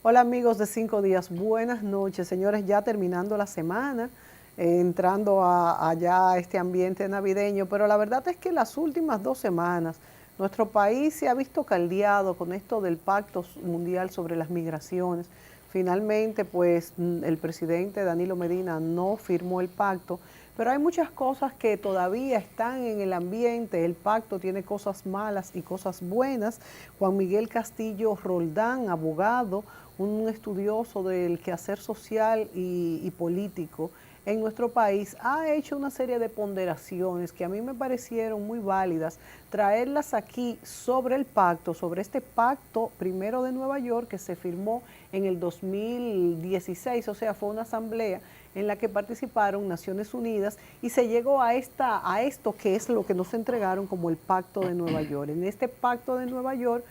Hola amigos de 5 días, buenas noches. Señores, ya terminando la semana, entrando allá a este ambiente navideño, pero la verdad es que las últimas 2 semanas nuestro país se ha visto caldeado con esto del Pacto Mundial sobre las Migraciones. Finalmente, pues el presidente Danilo Medina no firmó el pacto, pero hay muchas cosas que todavía están en el ambiente. El pacto tiene cosas malas y cosas buenas. Juan Miguel Castillo Roldán, abogado, un estudioso del quehacer social y político en nuestro país, ha hecho una serie de ponderaciones que a mí me parecieron muy válidas, traerlas aquí sobre el pacto, sobre este pacto primero de Nueva York que se firmó en el 2016, o sea, fue una asamblea en la que participaron Naciones Unidas y se llegó a esto que es lo que nos entregaron como el Pacto de Nueva York. En este Pacto de Nueva York,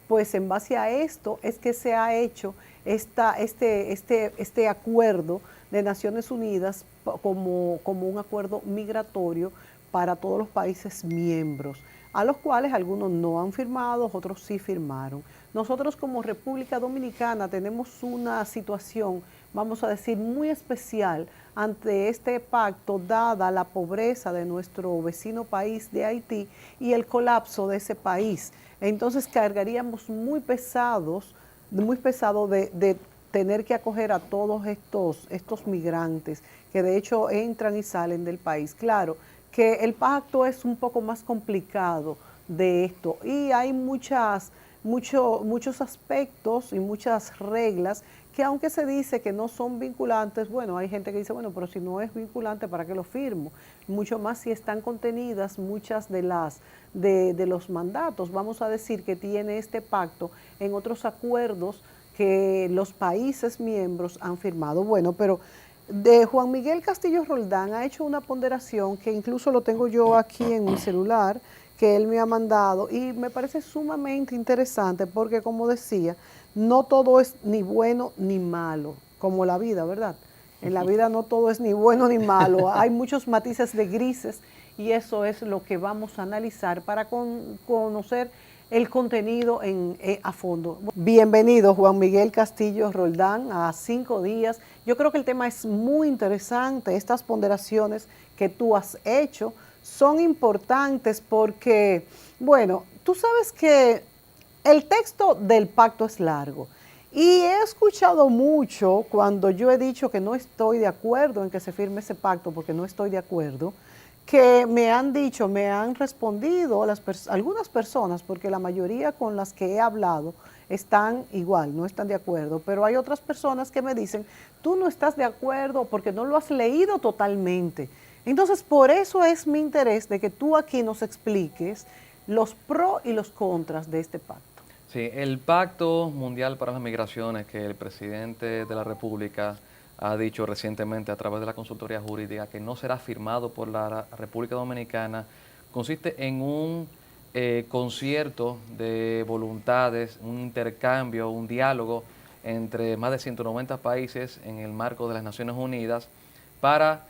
pues en base a esto es que se ha hecho este acuerdo de Naciones Unidas como un acuerdo migratorio para todos los países miembros, a los cuales algunos no han firmado, otros sí firmaron. Nosotros como República Dominicana tenemos una situación, vamos a decir, muy especial ante este pacto, dada la pobreza de nuestro vecino país de Haití y el colapso de ese país. Entonces cargaríamos muy pesado de tener que acoger a todos estos migrantes que de hecho entran y salen del país. Claro que el pacto es un poco más complicado de esto y hay muchos aspectos y muchas reglas que, aunque se dice que no son vinculantes, bueno, hay gente que dice, bueno, pero si no es vinculante, ¿para qué lo firmo? Mucho más si están contenidas muchas de los mandatos, vamos a decir, que tiene este pacto en otros acuerdos que los países miembros han firmado. Bueno, pero de Juan Miguel Castillo Roldán ha hecho una ponderación que incluso lo tengo yo aquí en mi celular, que él me ha mandado, y me parece sumamente interesante porque, como decía, no todo es ni bueno ni malo, como la vida, ¿verdad? En la vida no todo es ni bueno ni malo, hay muchos matices de grises y eso es lo que vamos a analizar para conocer el contenido a fondo. Bienvenido Juan Miguel Castillo Roldán a 5 días. Yo creo que el tema es muy interesante. Estas ponderaciones que tú has hecho son importantes porque, bueno, tú sabes que el texto del pacto es largo y he escuchado mucho cuando yo he dicho que no estoy de acuerdo en que se firme ese pacto porque no estoy de acuerdo, que me han dicho, me han respondido algunas personas, porque la mayoría con las que he hablado están igual, no están de acuerdo, pero hay otras personas que me dicen, tú no estás de acuerdo porque no lo has leído totalmente. Entonces, por eso es mi interés de que tú aquí nos expliques los pros y los contras de este pacto. Sí, el Pacto Mundial para las Migraciones que el presidente de la República ha dicho recientemente a través de la consultoría jurídica que no será firmado por la República Dominicana, consiste en un concierto de voluntades, un intercambio, un diálogo entre más de 190 países en el marco de las Naciones Unidas para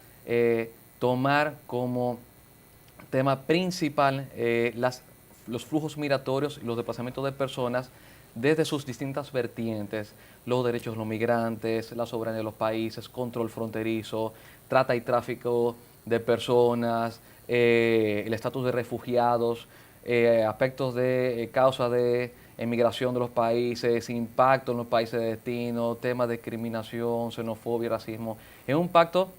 tomar como tema principal los flujos migratorios y los desplazamientos de personas desde sus distintas vertientes, los derechos de los migrantes, la soberanía de los países, control fronterizo, trata y tráfico de personas, el estatus de refugiados, aspectos de causa de emigración de los países, impacto en los países de destino, temas de discriminación, xenofobia, racismo. Es un pacto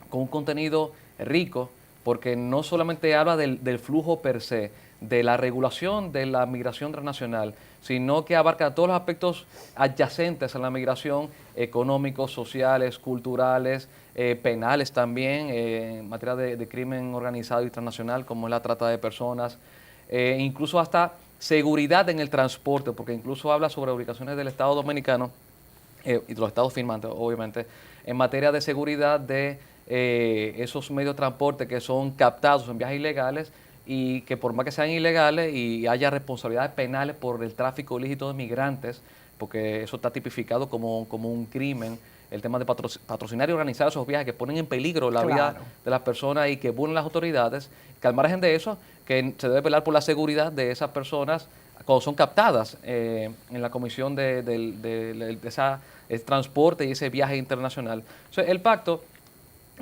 con un contenido rico, porque no solamente habla del flujo per se, de la regulación de la migración transnacional, sino que abarca todos los aspectos adyacentes a la migración, económicos, sociales, culturales, penales también, en materia de crimen organizado y transnacional, como es la trata de personas, incluso hasta seguridad en el transporte, porque incluso habla sobre obligaciones del Estado Dominicano y de los estados firmantes, obviamente, en materia de seguridad de esos medios de transporte que son captados en viajes ilegales y que por más que sean ilegales y haya responsabilidades penales por el tráfico ilícito de migrantes, porque eso está tipificado como un crimen, el tema de patrocinar y organizar esos viajes que ponen en peligro la vida Claro. de las personas y que burlan las autoridades, que al margen de eso, que se debe velar por la seguridad de esas personas cuando son captadas en la comisión de ese transporte y ese viaje internacional. O sea, el pacto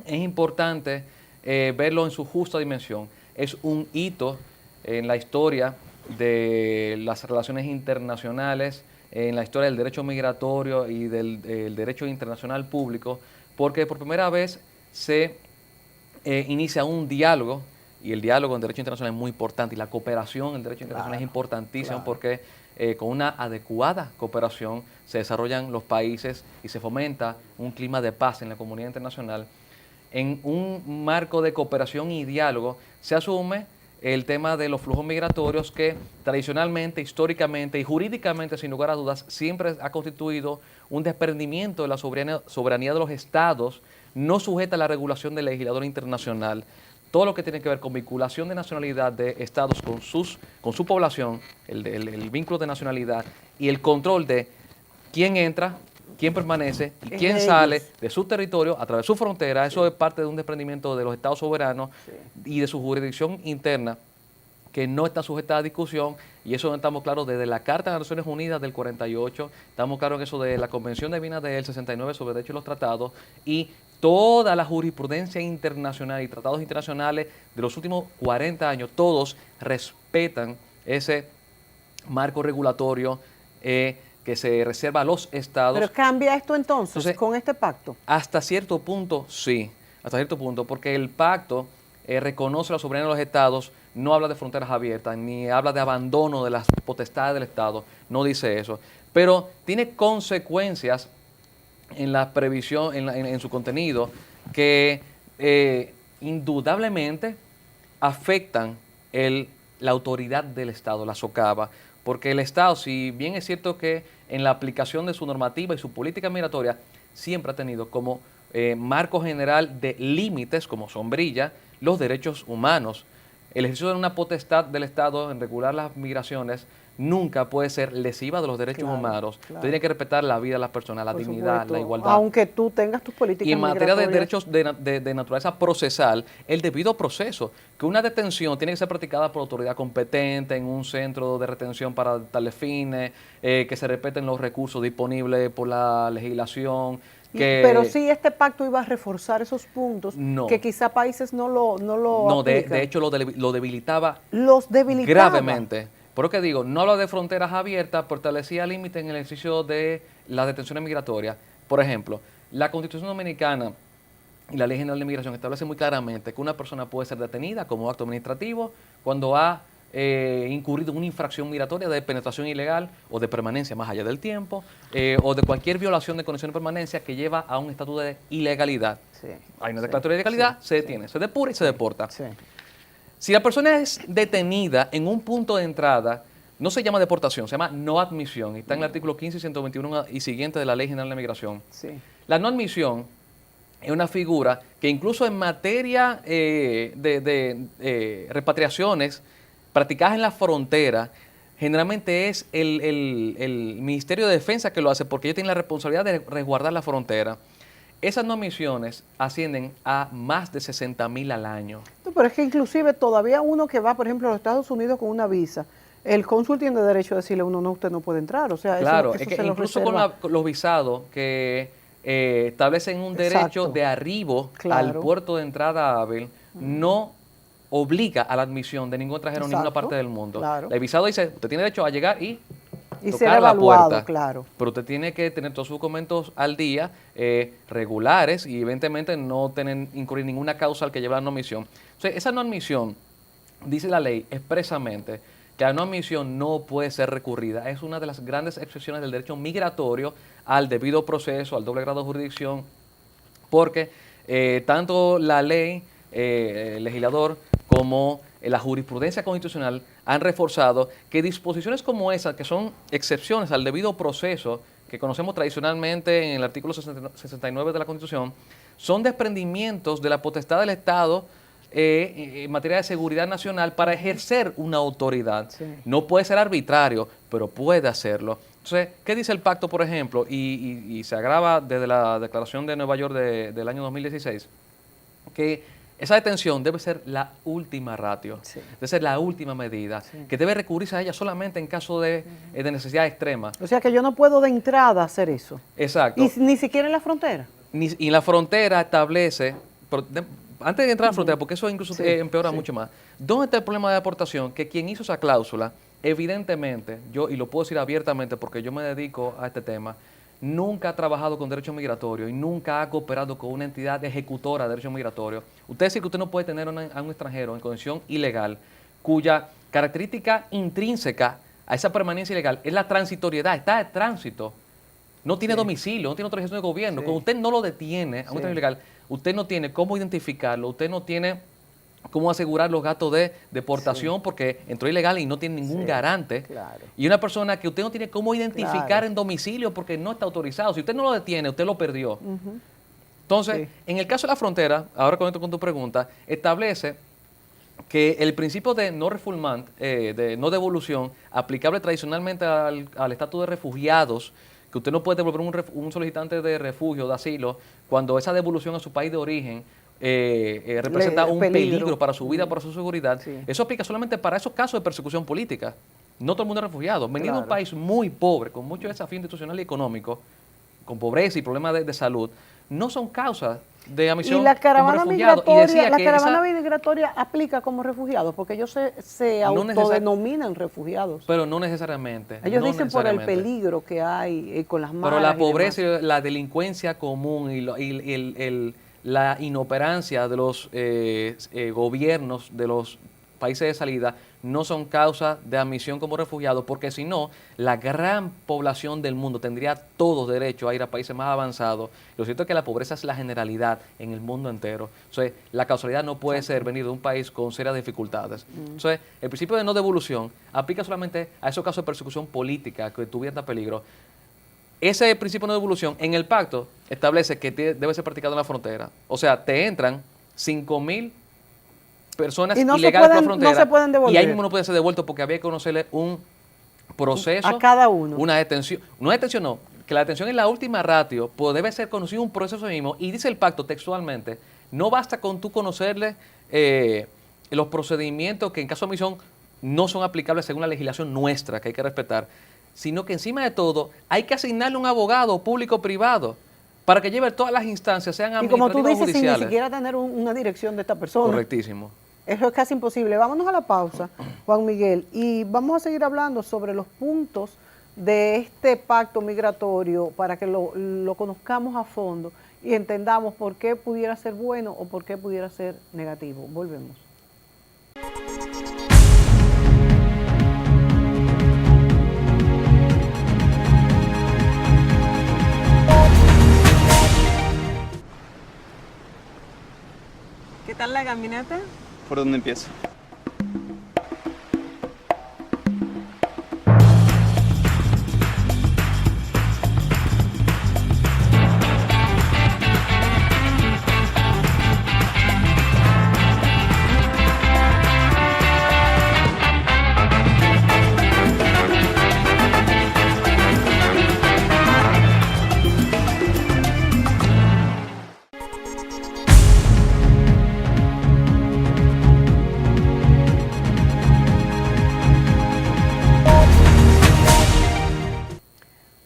es importante verlo en su justa dimensión. Es un hito en la historia de las relaciones internacionales, en la historia del derecho migratorio y del derecho internacional público, porque por primera vez se inicia un diálogo, y el diálogo en derecho internacional es muy importante, y la cooperación en derecho internacional es importantísima porque con una adecuada cooperación se desarrollan los países y se fomenta un clima de paz en la comunidad internacional. En un marco de cooperación y diálogo se asume el tema de los flujos migratorios que tradicionalmente, históricamente y jurídicamente, sin lugar a dudas, siempre ha constituido un desprendimiento de la soberanía de los estados, no sujeta a la regulación del legislador internacional. Todo lo que tiene que ver con vinculación de nacionalidad de estados con su población, el vínculo de nacionalidad y el control de quién entra, quién permanece y quién sale de su territorio a través de su frontera, eso es parte de un desprendimiento de los estados soberanos y de su jurisdicción interna, que no está sujeta a discusión, y eso estamos claros desde la Carta de las Naciones Unidas del 48, estamos claros en eso de la Convención de Viena del 69 sobre derechos de los tratados, y toda la jurisprudencia internacional y tratados internacionales de los últimos 40 años, todos respetan ese marco regulatorio que se reserva a los estados. Pero cambia esto entonces con este pacto. Hasta cierto punto, sí, hasta cierto punto, porque el pacto reconoce la soberanía de los estados, no habla de fronteras abiertas, ni habla de abandono de las potestades del Estado, no dice eso, pero tiene consecuencias en la previsión, en su contenido, que indudablemente afectan la autoridad del Estado, la socava, porque el Estado, si bien es cierto que en la aplicación de su normativa y su política migratoria, siempre ha tenido como marco general de límites, como sombrilla, los derechos humanos. El ejercicio de una potestad del Estado en regular las migraciones nunca puede ser lesiva de los derechos humanos. Tiene que respetar la vida de las personas, la dignidad, la igualdad. Aunque tú tengas tus políticas migratorias. Y en materia de derechos de naturaleza procesal, el debido proceso, que una detención tiene que ser practicada por autoridad competente en un centro de retención para tales fines, que se respeten los recursos disponibles por la legislación. Pero sí, este pacto iba a reforzar esos puntos que quizá países no lo aplican. De hecho lo debilitaba. Los debilitaba. Gravemente. Por lo que digo, no habla de fronteras abiertas, establecía límites en el ejercicio de las detenciones migratorias. Por ejemplo, la Constitución Dominicana y la Ley General de Migración establece muy claramente que una persona puede ser detenida como acto administrativo cuando ha incurrido en una infracción migratoria de penetración ilegal o de permanencia más allá del tiempo, o de cualquier violación de condición de permanencia que lleva a un estatus de ilegalidad. Hay una declaratoria de ilegalidad, se detiene, se depura y se deporta. Si la persona es detenida en un punto de entrada, no se llama deportación, se llama no admisión. Y está en el artículo 15 y 121 y siguiente de la Ley General de Migración. La no admisión es una figura que incluso en materia de repatriaciones practicadas en la frontera, generalmente es el Ministerio de Defensa que lo hace, porque ellos tienen la responsabilidad de resguardar la frontera. Esas no admisiones ascienden a más de 60,000 al año. No, pero es que inclusive todavía uno que va, por ejemplo, a los Estados Unidos con una visa, el cónsul tiene derecho a decirle a uno, no, usted no puede entrar. O sea, claro, eso es que se incluso con los visados que establecen un derecho de arribo al puerto de entrada hábil, no obliga a la admisión de ningún extranjero en ninguna parte del mundo. El visado dice, usted tiene derecho a llegar y tocar la puerta, pero usted tiene que tener todos sus documentos al día, regulares, y evidentemente no incurrir ninguna causa al que lleve la no admisión. O sea, esa no admisión, dice la ley expresamente, que la no admisión no puede ser recurrida. Es una de las grandes excepciones del derecho migratorio al debido proceso, al doble grado de jurisdicción, porque tanto la ley, el legislador, como la jurisprudencia constitucional han reforzado que disposiciones como esas, que son excepciones al debido proceso, que conocemos tradicionalmente en el artículo 69 de la Constitución, son desprendimientos de la potestad del Estado en materia de seguridad nacional para ejercer una autoridad. No puede ser arbitrario, pero puede hacerlo. Entonces, ¿qué dice el pacto, por ejemplo? Y se agrava desde la Declaración de Nueva York del año 2016, que esa detención debe ser la última ratio, Sí. debe ser la última medida, que debe recurrirse a ella solamente en caso de necesidad extrema. O sea que yo no puedo de entrada hacer eso. Exacto. Y ni siquiera en la frontera. Y la frontera establece, antes de entrar a la frontera, porque eso incluso Sí, empeora sí. mucho más, ¿dónde está el problema de deportación? Que quien hizo esa cláusula, evidentemente, yo, y lo puedo decir abiertamente porque yo me dedico a este tema, nunca ha trabajado con derecho migratorio y nunca ha cooperado con una entidad ejecutora de derecho migratorio. Usted dice que usted no puede tener a un extranjero en condición ilegal, cuya característica intrínseca a esa permanencia ilegal es la transitoriedad, está de tránsito. No tiene domicilio, no tiene autorización de gobierno. Sí. Cuando usted no lo detiene a un Sí. extranjero ilegal, usted no tiene cómo identificarlo, usted no tiene cómo asegurar los gastos de deportación porque entró ilegal y no tiene ningún garante. Claro. Y una persona que usted no tiene cómo identificar Claro. en domicilio porque no está autorizado. Si usted no lo detiene, usted lo perdió. Entonces, Sí. en el caso de la frontera, ahora conecto con tu pregunta, establece que el principio de no refoulement, de no devolución, aplicable tradicionalmente al estatus de refugiados, que usted no puede devolver un solicitante de refugio, de asilo, cuando esa devolución a su país de origen representa un peligro para su vida, para su seguridad. Sí. Eso aplica solamente para esos casos de persecución política. No todo el mundo es refugiado. Venir de un Claro. país muy pobre, con mucho desafío institucional y económico, con pobreza y problemas de salud, no son causas de admisión Y la como caravana refugiado. Y migratoria, decía la que caravana esa- migratoria aplica como refugiados, porque ellos se No autodenominan refugiados. pero no necesariamente. Ellos no dicen por el necesariamente. peligro que hay con las malas. Pero la y pobreza demás. y la delincuencia común y la inoperancia de los gobiernos de los países de salida no son causa de admisión como refugiados, porque si no, la gran población del mundo tendría todos derecho a ir a países más avanzados. Lo cierto es que la pobreza es la generalidad en el mundo entero. Entonces, la causalidad no puede ser venir de un país con serias dificultades. Entonces, el principio de no devolución aplica solamente a esos casos de persecución política que tuvieran peligro. Ese principio de no devolución en el pacto establece que debe ser practicado en la frontera. O sea, te entran 5.000 personas Y no se ilegales por la pueden- no frontera se pueden devolver. y ahí mismo no puede ser devuelto porque había que conocerle un proceso A cada uno. una detención, no detención no, que la detención es la última ratio, pues debe ser conocido un proceso mismo y dice el pacto textualmente, no basta con tú conocerle los procedimientos que en caso de admisión no son aplicables según la legislación nuestra que hay que respetar, sino que encima de todo hay que asignarle un abogado público o privado para que lleve todas las instancias, sean Y como tú administrativas o dices, sin ni judiciales. siquiera tener una dirección de esta persona. Correctísimo. Eso es casi imposible. Vámonos a la pausa, Juan Miguel, y vamos a seguir hablando sobre los puntos de este pacto migratorio para que lo conozcamos a fondo y entendamos por qué pudiera ser bueno o por qué pudiera ser negativo. Volvemos. ¿Qué tal la caminata? ¿Por dónde empiezo?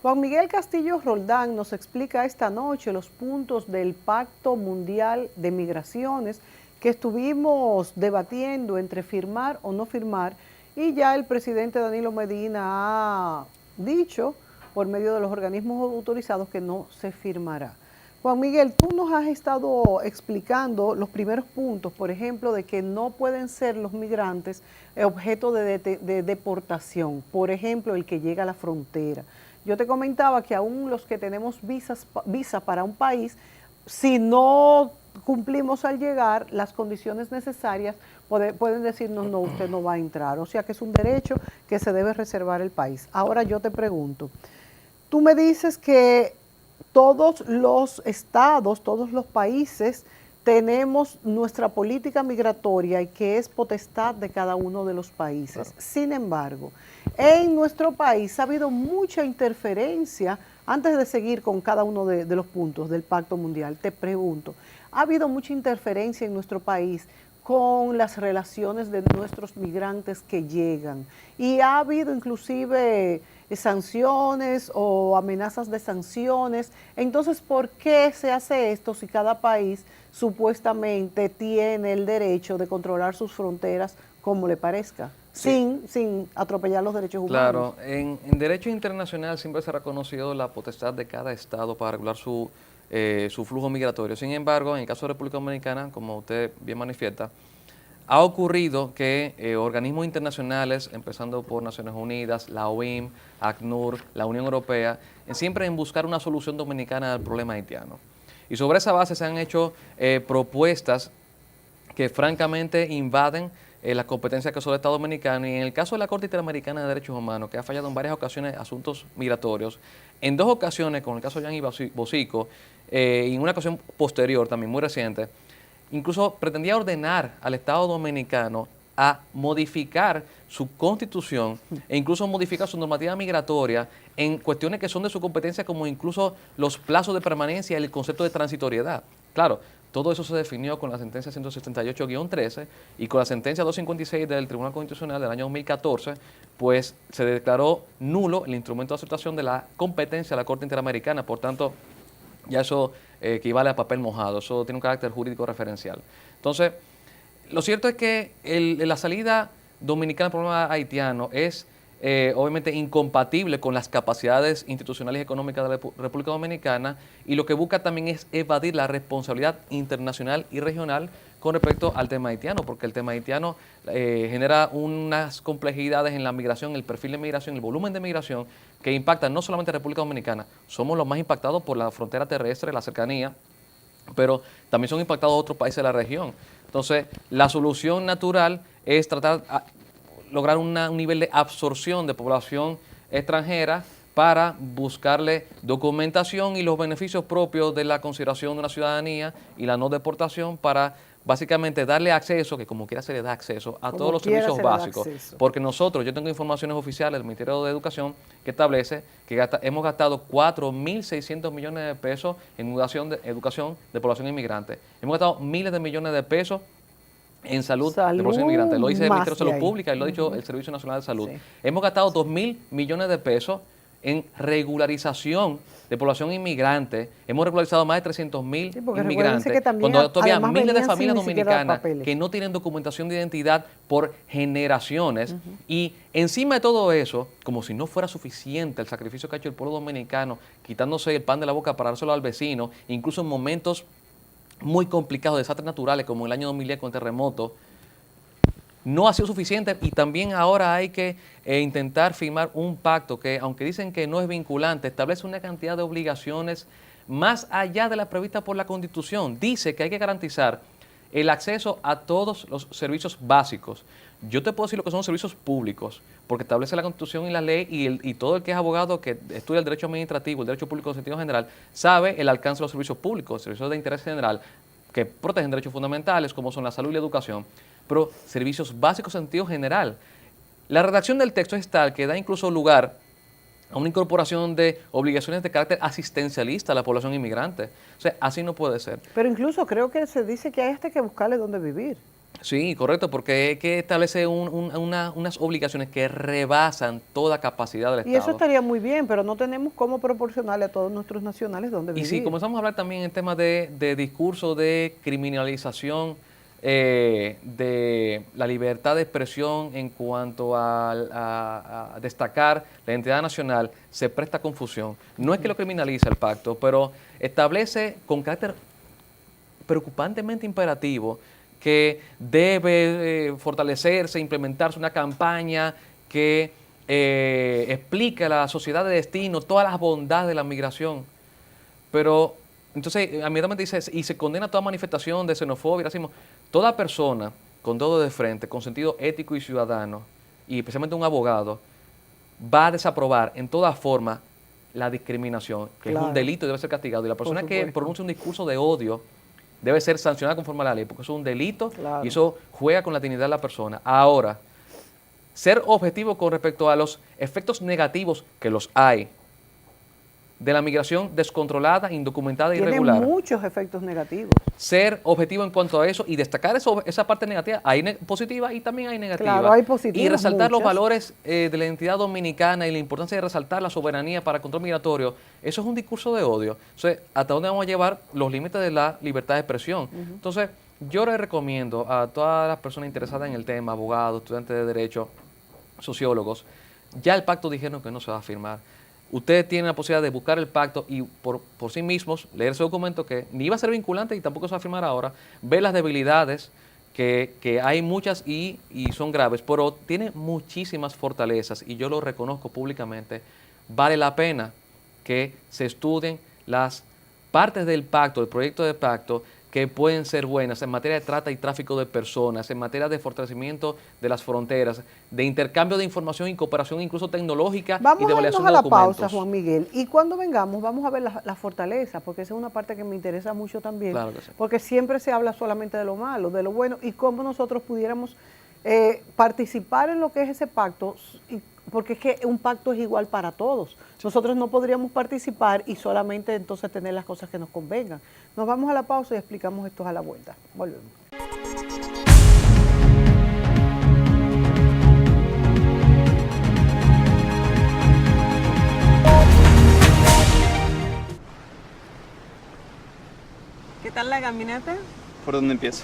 Juan Miguel Castillo Roldán nos explica esta noche los puntos del Pacto Mundial de Migraciones que estuvimos debatiendo entre firmar o no firmar, y ya el presidente Danilo Medina ha dicho por medio de los organismos autorizados que no se firmará. Juan Miguel, tú nos has estado explicando los primeros puntos, por ejemplo, de que no pueden ser los migrantes objeto de deportación, por ejemplo, el que llega a la frontera. Yo te comentaba que aún los que tenemos visa para un país, si no cumplimos al llegar las condiciones necesarias, pueden decirnos, no, usted no va a entrar. O sea que es un derecho que se debe reservar el país. Ahora yo te pregunto, tú me dices que todos los estados, todos los países tenemos nuestra política migratoria y que es potestad de cada uno de los países. Sin embargo, en nuestro país ha habido mucha interferencia Antes de seguir con cada uno de los puntos del Pacto Mundial, te pregunto, ¿ha habido mucha interferencia en nuestro país con las relaciones de nuestros migrantes que llegan? Y ha habido inclusive sanciones o amenazas de sanciones. Entonces, ¿por qué se hace esto si cada país supuestamente tiene el derecho de controlar sus fronteras como le parezca, Sí. sin atropellar los derechos humanos? Claro, en derecho internacional siempre se ha reconocido la potestad de cada Estado para regular su flujo migratorio. Sin embargo, en el caso de República Dominicana, como usted bien manifiesta, ha ocurrido que organismos internacionales, empezando por Naciones Unidas, la OIM, ACNUR, la Unión Europea, siempre en buscar una solución dominicana al problema haitiano. Y sobre esa base se han hecho propuestas que francamente invaden las competencias que son del Estado Dominicano, y en el caso de la Corte Interamericana de Derechos Humanos, que ha fallado en varias ocasiones asuntos migratorios, en 2 ocasiones, con el caso de Gianni Bosico, y en una ocasión posterior, también muy reciente, incluso pretendía ordenar al Estado Dominicano a modificar su constitución e incluso modificar su normativa migratoria en cuestiones que son de su competencia, como incluso los plazos de permanencia y el concepto de transitoriedad. Claro, todo eso se definió con la sentencia 178-13 y con la sentencia 256 del Tribunal Constitucional del año 2014, pues se declaró nulo el instrumento de aceptación de la competencia de la Corte Interamericana. Por tanto, ya eso equivale a papel mojado, eso tiene un carácter jurídico referencial. Entonces, lo cierto es que la salida dominicana al problema haitiano es obviamente incompatible con las capacidades institucionales y económicas de la República Dominicana, y lo que busca también es evadir la responsabilidad internacional y regional con respecto al tema haitiano, porque el tema haitiano genera unas complejidades en la migración, el perfil de migración, el volumen de migración, que impactan no solamente a República Dominicana. Somos los más impactados por la frontera terrestre, la cercanía, pero también son impactados otros países de la región. Entonces, la solución natural es tratar de lograr un nivel de absorción de población extranjera para buscarle documentación y los beneficios propios de la consideración de una ciudadanía y la no deportación, para básicamente darle acceso, que como quiera se le da acceso a todos los servicios básicos. Porque nosotros, yo tengo informaciones oficiales del Ministerio de Educación que establece que hemos gastado 4.600 millones de pesos en educación de población inmigrante. Hemos gastado miles de millones de pesos en salud de población inmigrante. Lo dice el Ministerio de Salud Pública y lo ha dicho el Servicio Nacional de Salud. Sí. Hemos gastado 2.000 millones de pesos en regularización de población inmigrante. Hemos regularizado más de 300.000 inmigrantes, cuando todavía miles de familias dominicanas que no tienen documentación de identidad por generaciones. Y encima de todo eso, como si no fuera suficiente el sacrificio que ha hecho el pueblo dominicano, quitándose el pan de la boca para dárselo al vecino, incluso en momentos muy complicados, desastres naturales como el año 2010 con el terremoto, no ha sido suficiente. Y también ahora hay que intentar firmar un pacto que, aunque dicen que no es vinculante, establece una cantidad de obligaciones más allá de las previstas por la Constitución. Dice que hay que garantizar el acceso a todos los servicios básicos. Yo te puedo decir lo que son servicios públicos, porque establece la Constitución y la ley, y todo el que es abogado, que estudia el derecho administrativo, el derecho público en sentido general, sabe el alcance de los servicios públicos, servicios de interés general, que protegen derechos fundamentales, como son la salud y la educación, pero servicios básicos en sentido general. La redacción del texto es tal que da incluso lugar a una incorporación de obligaciones de carácter asistencialista a la población inmigrante. O sea, así no puede ser. Pero incluso creo que se dice que hay que buscarle dónde vivir. Sí, correcto, porque es que establece unas obligaciones que rebasan toda capacidad del Estado. Y eso estaría muy bien, pero no tenemos cómo proporcionarle a todos nuestros nacionales dónde vivir. Y si comenzamos a hablar también en temas de discurso de criminalización de la libertad de expresión en cuanto a destacar la identidad nacional, se presta confusión. No es que lo criminalice el pacto, pero establece con carácter preocupantemente imperativo que debe fortalecerse, implementarse una campaña que explique a la sociedad de destino todas las bondades de la migración. Pero entonces, inmediatamente dice, y se condena toda manifestación de xenofobia y racismo. Toda persona con dedo de frente, con sentido ético y ciudadano, y especialmente un abogado, va a desaprobar en toda forma la discriminación, que es un delito y debe ser castigado. Y la persona que pronuncia un discurso de odio debe ser sancionada conforme a la ley, porque eso es un delito y eso juega con la dignidad de la persona. Ahora, ser objetivo con respecto a los efectos negativos, que los hay, de la migración descontrolada, indocumentada e Tiene irregular. muchos efectos negativos. Ser objetivo en cuanto a eso y destacar esa parte negativa. Hay positiva y también hay negativa. Claro, hay positivas, y resaltar los muchas. valores de la identidad dominicana y la importancia de resaltar la soberanía para el control migratorio. Eso es un discurso de odio. Entonces, ¿hasta dónde vamos a llevar los límites de la libertad de expresión? Entonces, yo le recomiendo a todas las personas interesadas en el tema, abogados, estudiantes de derecho, sociólogos, ya el pacto dijeron que no se va a firmar. Ustedes tienen la posibilidad de buscar el pacto y por sí mismos leer ese documento que ni iba a ser vinculante y tampoco se va a firmar ahora, ver las debilidades que hay muchas y son graves, pero tiene muchísimas fortalezas y yo lo reconozco públicamente. Vale la pena que se estudien las partes del pacto, del proyecto de pacto, que pueden ser buenas en materia de trata y tráfico de personas, en materia de fortalecimiento de las fronteras, de intercambio de información y cooperación incluso tecnológica y de Vamos a validación irnos a de la documentos. pausa, Juan Miguel, y cuando vengamos vamos a ver la fortaleza, porque esa es una parte que me interesa mucho también, Claro que sí. porque siempre se habla solamente de lo malo, de lo bueno, y cómo nosotros pudiéramos participar en lo que es ese pacto, porque es que un pacto es igual para todos. Nosotros no podríamos participar y solamente entonces tener las cosas que nos convengan. Nos vamos a la pausa y explicamos esto a la vuelta. Volvemos. ¿Qué tal la caminata? ¿Por dónde empiezo?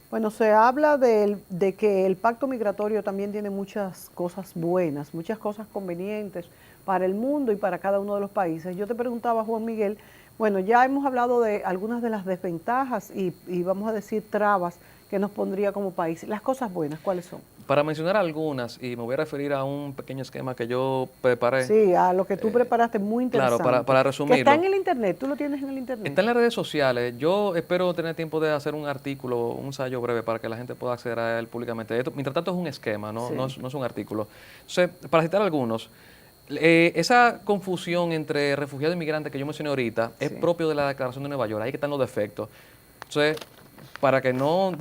Bueno, se habla de que el pacto migratorio también tiene muchas cosas buenas, muchas cosas convenientes para el mundo y para cada uno de los países. Yo te preguntaba, Juan Miguel, bueno, ya hemos hablado de algunas de las desventajas y vamos a decir trabas que nos pondría como país. Las cosas buenas, ¿cuáles son? Para mencionar algunas, y me voy a referir a un pequeño esquema que yo preparé. Sí, a lo que tú preparaste, muy interesante. Claro, para resumirlo. Que está en el internet, tú lo tienes en el internet. Está en las redes sociales. Yo espero tener tiempo de hacer un artículo, un ensayo breve para que la gente pueda acceder a él públicamente. Esto, mientras tanto, es un esquema, ¿no? Sí. No es un artículo. Entonces, para citar algunos, esa confusión entre refugiado e inmigrante que yo mencioné ahorita es propio de la Declaración de Nueva York. Ahí que están los defectos. Entonces, para que no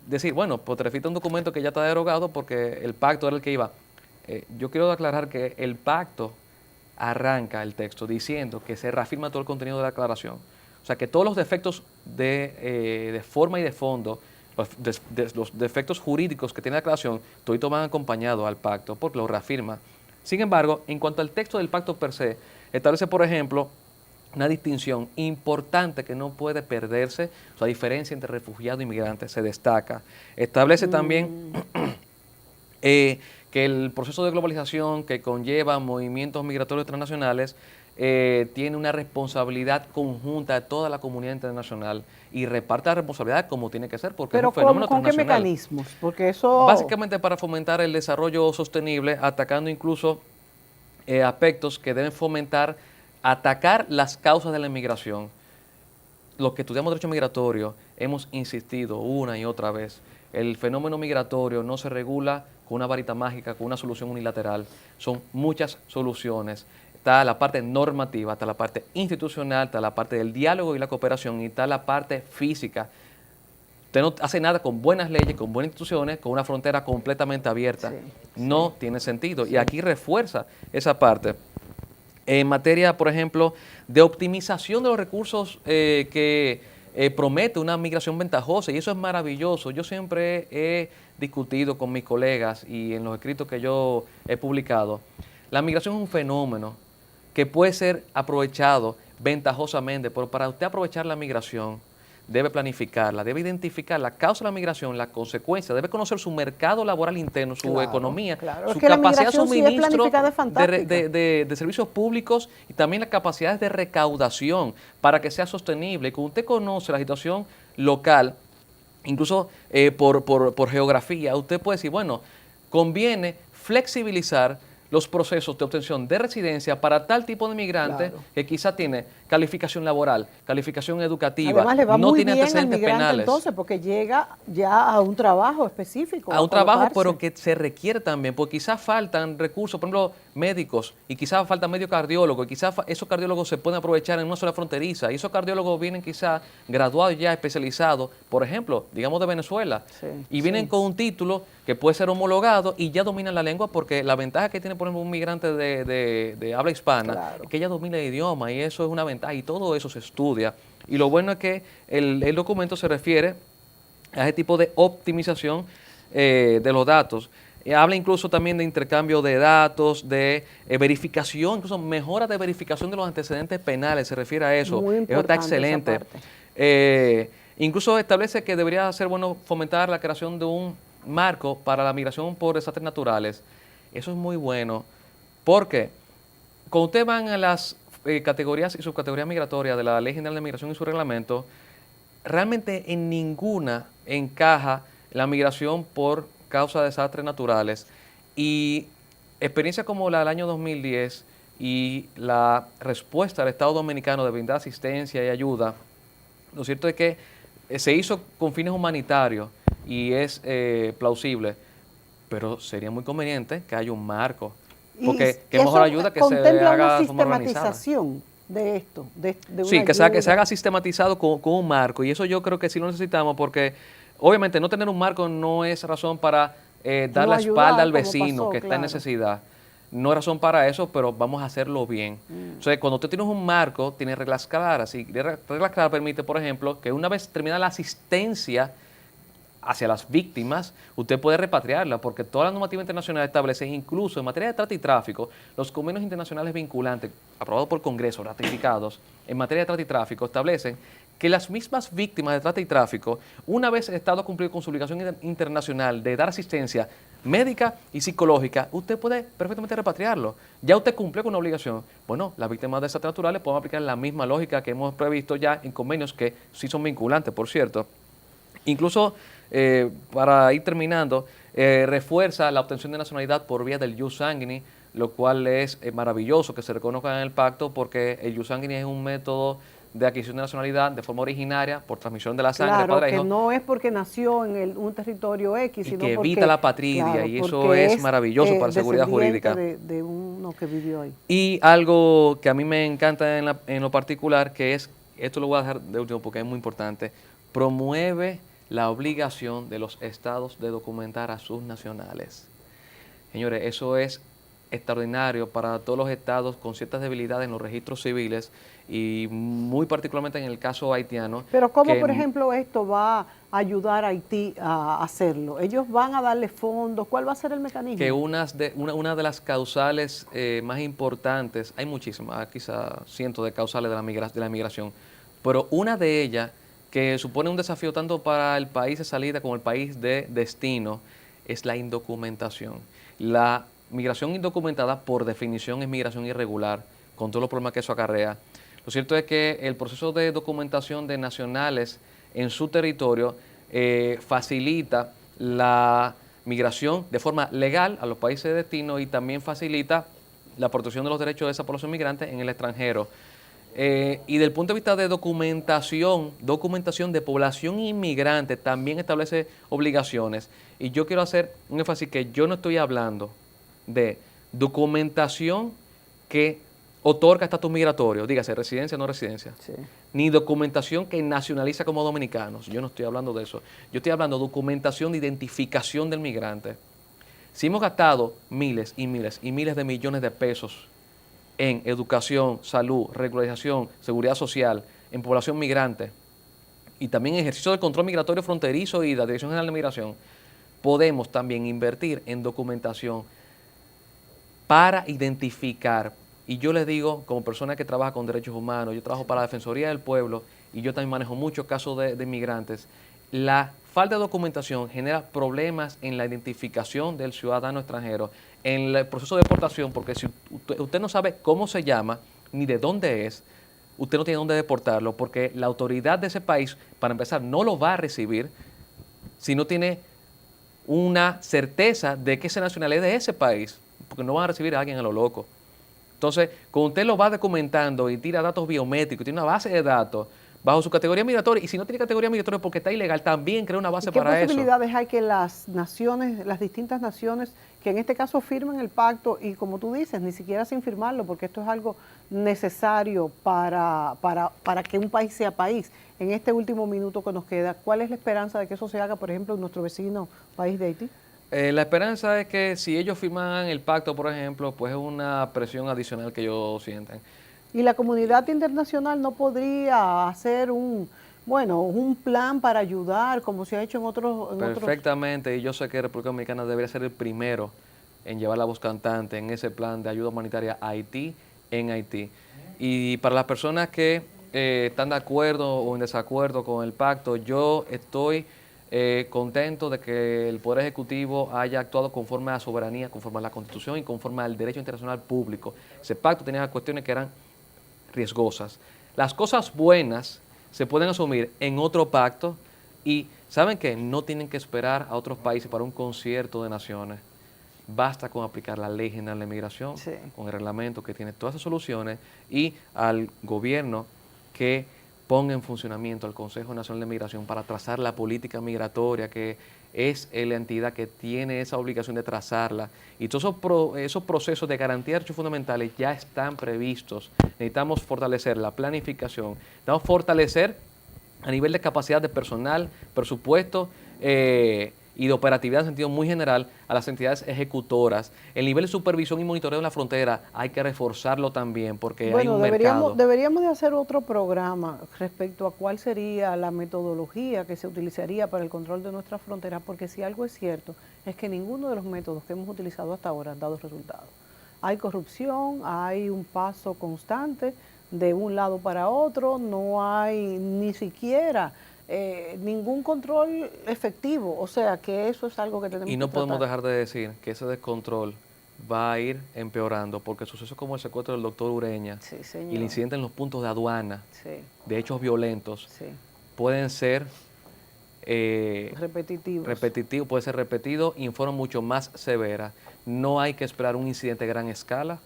decir, bueno, pues te refieres a un documento que ya está derogado porque el pacto era el que iba. Yo quiero aclarar que el pacto arranca el texto diciendo que se reafirma todo el contenido de la declaración. O sea, que todos los defectos de forma y de fondo, los defectos jurídicos que tiene la declaración, toditos van acompañados al pacto porque lo reafirma. Sin embargo, en cuanto al texto del pacto per se, establece, por ejemplo, una distinción importante que no puede perderse. La diferencia entre refugiado e inmigrante se destaca. Establece también que el proceso de globalización que conlleva movimientos migratorios transnacionales tiene una responsabilidad conjunta de toda la comunidad internacional y reparte la responsabilidad como tiene que ser porque Pero es un fenómeno ¿con qué transnacional. mecanismos? Porque eso... Básicamente para fomentar el desarrollo sostenible, atacando incluso aspectos que deben fomentar atacar las causas de la inmigración. Los que estudiamos derecho migratorio hemos insistido una y otra vez. El fenómeno migratorio no se regula con una varita mágica, con una solución unilateral. Son muchas soluciones. Está la parte normativa, está la parte institucional, está la parte del diálogo y la cooperación y está la parte física. Usted no hace nada con buenas leyes, con buenas instituciones, con una frontera completamente abierta. No tiene sentido. Y aquí refuerza esa parte. En materia, por ejemplo, de optimización de los recursos que promete una migración ventajosa, y eso es maravilloso. Yo siempre he discutido con mis colegas y en los escritos que yo he publicado, la migración es un fenómeno que puede ser aprovechado ventajosamente, pero para usted aprovechar la migración, debe planificarla, debe identificar la causa de la migración, la consecuencia, debe conocer su mercado laboral interno, su economía, su capacidad de suministro de servicios públicos y también las capacidades de recaudación para que sea sostenible. Y cuando usted conoce la situación local, incluso por geografía, usted puede decir, bueno, conviene flexibilizar los procesos de obtención de residencia para tal tipo de migrante Claro. que quizá tiene calificación laboral, calificación educativa, Además, le va no muy tiene bien al antecedentes migrante penales. entonces, porque llega ya a un trabajo específico. A un trabajo, colocarse. pero que se requiere también, porque quizás faltan recursos, por ejemplo, médicos, y quizás falta medio cardiólogo, y quizás esos cardiólogos se pueden aprovechar en una zona fronteriza, y esos cardiólogos vienen quizás graduados ya, especializados, por ejemplo, digamos de Venezuela, Sí, y vienen sí. con un título que puede ser homologado y ya dominan la lengua, porque la ventaja que tiene, por ejemplo, un migrante de habla hispana Claro. es que ella domina el idioma, y eso es una ventaja, y todo eso se estudia. Y lo bueno es que el documento se refiere a ese tipo de optimización de los datos. Habla incluso también de intercambio de datos, de verificación, incluso mejora de verificación de los antecedentes penales, se refiere a eso. Muy Eso está importante esa excelente. parte. Incluso establece que debería ser bueno fomentar la creación de un marco para la migración por desastres naturales. Eso es muy bueno. Porque cuando ustedes van a las categorías y subcategorías migratorias de la Ley General de Migración y su reglamento, realmente en ninguna encaja la migración por causa de desastres naturales. Y experiencias como la del año 2010 y la respuesta del Estado Dominicano de brindar asistencia y ayuda, lo cierto es que se hizo con fines humanitarios y es plausible, pero sería muy conveniente que haya un marco, porque qué mejor ayuda que se contempla una haga de forma organizada. sistematización de esto, de Sí, una que se ayuda. haga sistematizado con un marco, y eso yo creo que sí lo necesitamos, porque obviamente no tener un marco no es razón para dar No la espalda ayudar, al como vecino pasó, que está en claro. necesidad. No es razón para eso, pero vamos a hacerlo bien. Entonces, cuando usted tiene un marco, tiene reglas claras, y reglas claras permite, por ejemplo, que una vez termina la asistencia hacia las víctimas, usted puede repatriarla, porque toda la normativa internacional establece, incluso en materia de trata y tráfico, los convenios internacionales vinculantes, aprobados por el Congreso, ratificados, en materia de trata y tráfico, establecen que las mismas víctimas de trata y tráfico, una vez el Estado ha cumplido con su obligación internacional de dar asistencia médica y psicológica, usted puede perfectamente repatriarlo. Ya usted cumplió con una obligación. Bueno, las víctimas de desastres naturales podemos aplicar la misma lógica que hemos previsto ya en convenios que sí son vinculantes, por cierto. Incluso, para ir terminando, refuerza la obtención de nacionalidad por vía del jus sanguinis, lo cual es maravilloso que se reconozca en el pacto, porque el jus sanguinis es un método de adquisición de nacionalidad de forma originaria por transmisión de la sangre, Claro, padre a que hijo, no es porque nació en un territorio X, y sino que porque, evita la patridia, claro, y eso porque es maravilloso para la seguridad descendiente jurídica. de uno que vivió ahí. Y algo que a mí me encanta en lo particular, que es, esto lo voy a dejar de último porque es muy importante, promueve la obligación de los estados de documentar a sus nacionales. Señores, eso es extraordinario para todos los estados con ciertas debilidades en los registros civiles, y muy particularmente en el caso haitiano. Pero ¿cómo, que por ejemplo, esto va a ayudar a Haití a hacerlo? ¿Ellos van a darle fondos? ¿Cuál va a ser el mecanismo? que una de las causales más importantes, hay muchísimas, quizá cientos de causales de la migración, pero una de ellas que supone un desafío tanto para el país de salida como el país de destino es la indocumentación. La migración indocumentada, por definición, es migración irregular, con todos los problemas que eso acarrea. Lo cierto es que el proceso de documentación de nacionales en su territorio facilita la migración de forma legal a los países de destino, y también facilita la protección de los derechos de esa población migrante en el extranjero. Y del punto de vista de documentación de población inmigrante, también establece obligaciones. Y yo quiero hacer un énfasis que yo no estoy hablando de documentación que otorga estatus migratorio, dígase residencia o no residencia, Sí. ni documentación que nacionaliza como dominicanos. Yo no estoy hablando de eso. Yo estoy hablando de documentación de identificación del migrante. Si hemos gastado miles y miles y miles de millones de pesos en educación, salud, regularización, seguridad social, en población migrante, y también en ejercicio del control migratorio fronterizo y la Dirección General de Migración, podemos también invertir en documentación para identificar. Y yo les digo, como persona que trabaja con derechos humanos, yo trabajo para la Defensoría del Pueblo, y yo también manejo muchos casos de inmigrantes, la falta de documentación genera problemas en la identificación del ciudadano extranjero, en el proceso de deportación, porque si usted no sabe cómo se llama ni de dónde es, usted no tiene dónde deportarlo, porque la autoridad de ese país, para empezar, no lo va a recibir si no tiene una certeza de que esa nacionalidad es de ese país, porque no van a recibir a alguien a lo loco. Entonces, cuando usted lo va documentando y tira datos biométricos, tiene una base de datos bajo su categoría migratoria, y si no tiene categoría migratoria porque está ilegal, también crea una base ¿Y qué para eso. posibilidades hay que las naciones, las distintas naciones, que en este caso firmen el pacto y como tú dices, ni siquiera sin firmarlo, porque esto es algo necesario para que un país sea país? En este último minuto que nos queda, ¿cuál es la esperanza de que eso se haga, por ejemplo, en nuestro vecino país de Haití? La esperanza es que si ellos firman el pacto, por ejemplo, pues es una presión adicional que ellos sienten. Y la comunidad internacional no podría hacer un plan para ayudar, como se ha hecho en otros. Perfectamente, y yo sé que República Dominicana debería ser el primero en llevar la voz cantante en ese plan de ayuda humanitaria a Haití, en Haití. Y para las personas que están de acuerdo o en desacuerdo con el pacto, yo estoy contento de que el Poder Ejecutivo haya actuado conforme a la soberanía, conforme a la Constitución y conforme al derecho internacional público. Ese pacto tenía cuestiones que eran riesgosas. Las cosas buenas se pueden asumir en otro pacto y, ¿saben qué? No tienen que esperar a otros países para un concierto de naciones. Basta con aplicar la Ley General de Migración, Sí. con el reglamento que tiene todas esas soluciones, y al gobierno que ponga en funcionamiento el Consejo Nacional de Migración para trazar la política migratoria, que es la entidad que tiene esa obligación de trazarla. Y todos esos procesos de garantía de derechos fundamentales ya están previstos. Necesitamos fortalecer la planificación, necesitamos fortalecer a nivel de capacidad de personal, presupuesto y de operatividad en sentido muy general a las entidades ejecutoras. El nivel de supervisión y monitoreo en la frontera hay que reforzarlo también porque hay un mercado. Deberíamos de hacer otro programa respecto a cuál sería la metodología que se utilizaría para el control de nuestras fronteras, porque si algo es cierto, es que ninguno de los métodos que hemos utilizado hasta ahora han dado resultados. Hay corrupción, hay un paso constante de un lado para otro, no hay ni siquiera ningún control efectivo, o sea que eso es algo que tenemos que Y no podemos tratar. dejar de decir que ese descontrol va a ir empeorando, porque sucesos como el secuestro del doctor Ureña Sí, y el señor. incidente en los puntos de aduana, Sí, de hechos violentos, sí. pueden ser Repetitivos. repetitivos, puede ser repetido y en forma mucho más severa. No hay que esperar un incidente de gran escala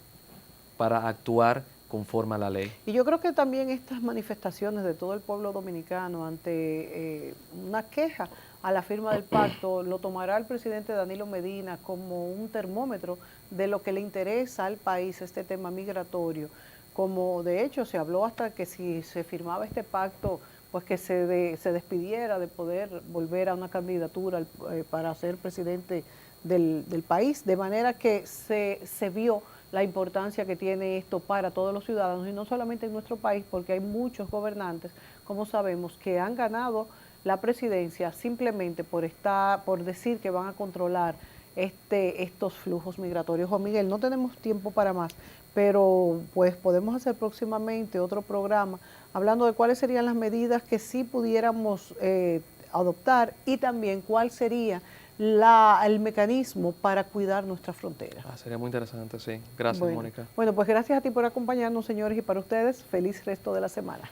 para actuar conforme a la ley. Y yo creo que también estas manifestaciones de todo el pueblo dominicano ante una queja a la firma del pacto lo tomará el presidente Danilo Medina como un termómetro de lo que le interesa al país, este tema migratorio. Como de hecho se habló hasta que si se firmaba este pacto, pues que se despidiera de poder volver a una candidatura para ser presidente del país, de manera que se vio la importancia que tiene esto para todos los ciudadanos y no solamente en nuestro país, porque hay muchos gobernantes, como sabemos, que han ganado la presidencia simplemente por decir que van a controlar estos flujos migratorios. Juan Miguel, no tenemos tiempo para más, pero pues podemos hacer próximamente otro programa hablando de cuáles serían las medidas que sí pudiéramos adoptar y también cuál sería el mecanismo para cuidar nuestra frontera. Sería muy interesante, sí. Gracias, Bueno, Mónica. bueno, pues gracias a ti por acompañarnos, señores, y para ustedes, feliz resto de la semana.